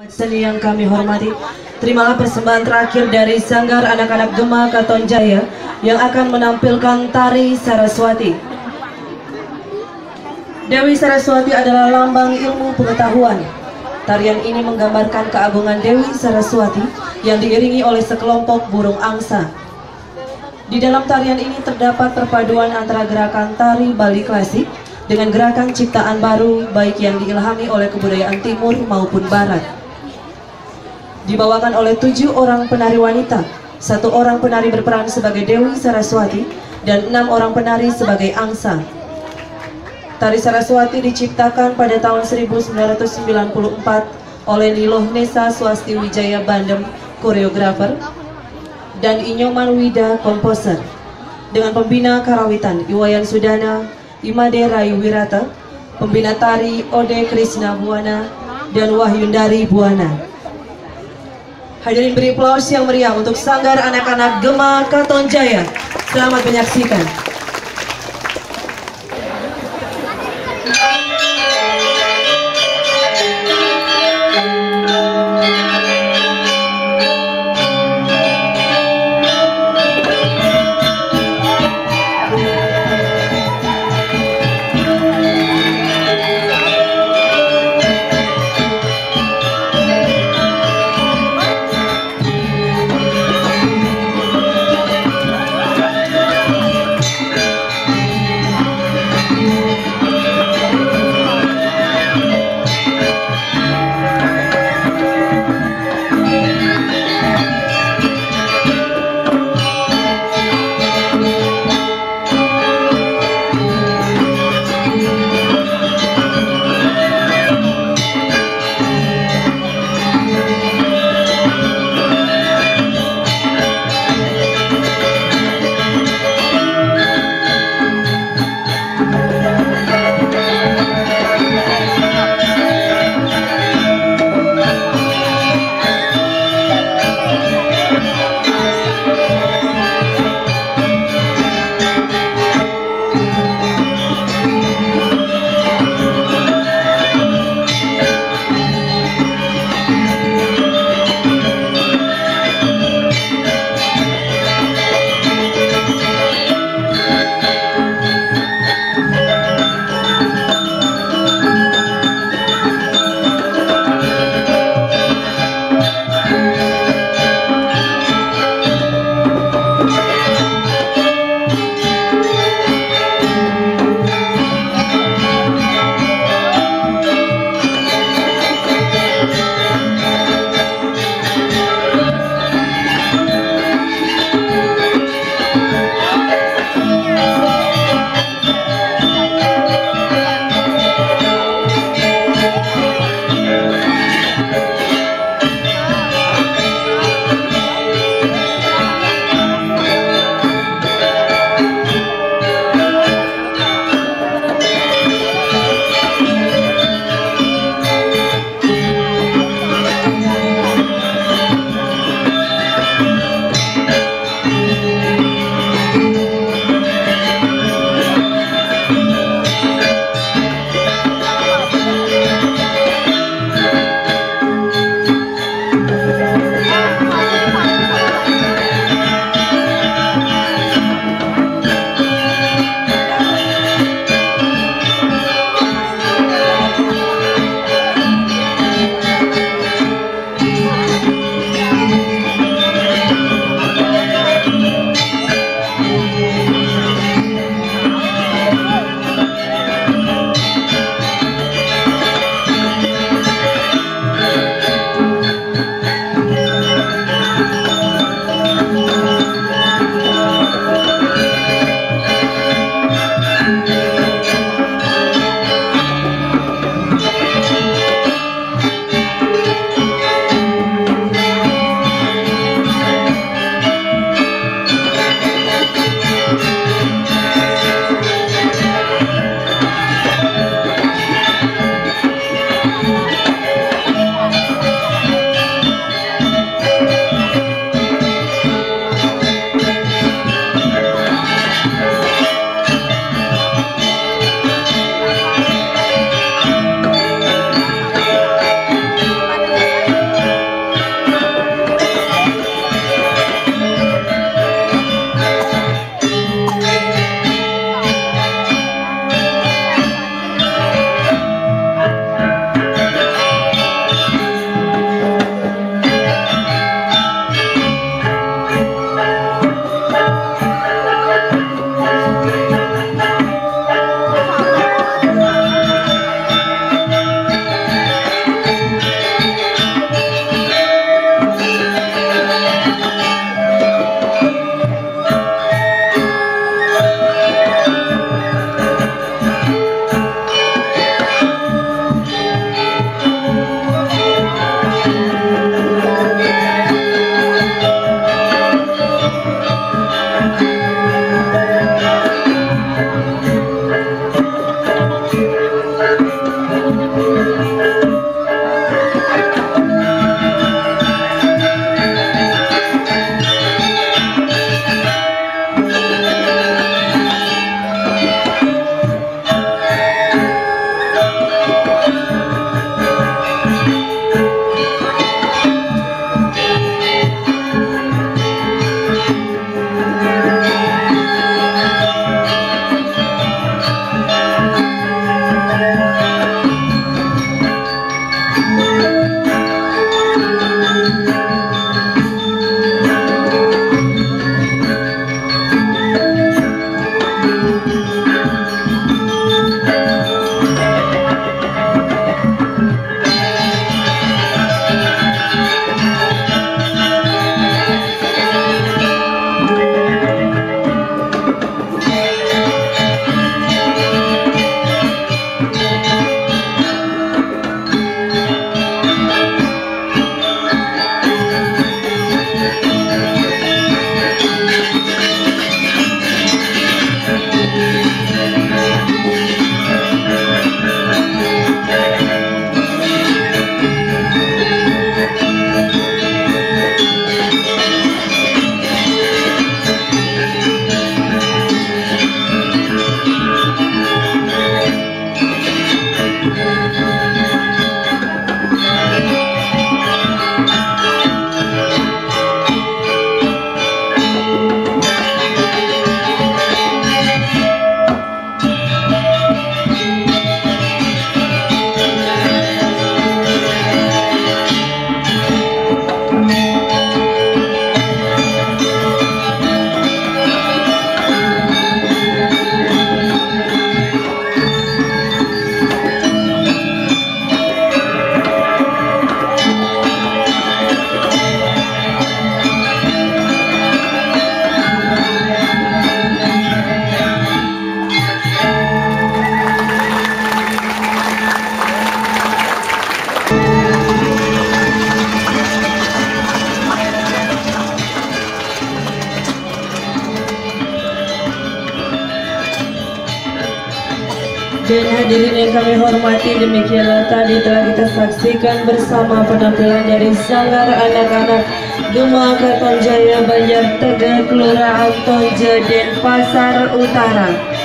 Seni yang kami hormati, terimalah persembahan terakhir dari Sanggar Anak-anak Gema Katonjaya yang akan menampilkan tari Saraswati. Dewi Saraswati adalah lambang ilmu pengetahuan. Tarian ini menggambarkan keagungan Dewi Saraswati yang diiringi oleh sekelompok burung angsa. Di dalam tarian ini terdapat perpaduan antara gerakan tari Bali klasik dengan gerakan ciptaan baru, baik yang diilhami oleh kebudayaan timur maupun barat. Dibawakan oleh 7 orang penari wanita, 1 orang penari berperan sebagai Dewi Saraswati, dan 6 orang penari sebagai angsa. Tari Saraswati diciptakan pada tahun 1994 oleh Niloh Nesa Swasti Wijaya Bandem, koreografer, dan Inyoman Wida, komposer, dengan pembina karawitan Iwayan Sudana, Imade Rayu Wirata, pembina tari Ode Krishna Buwana, dan Wahyundari Buwana. Hadirin beri aplaus yang meriah untuk Sanggar Anak-anak Gema Katonjaya. Selamat menyaksikan. Dan hadirin yang kami hormati, demikianlah tadi telah kita saksikan bersama penampilan dari Sanggar Anak-anak Gema Kartanjaya Banjar Tegal, Kelurahan Tonja, Denpasar Utara.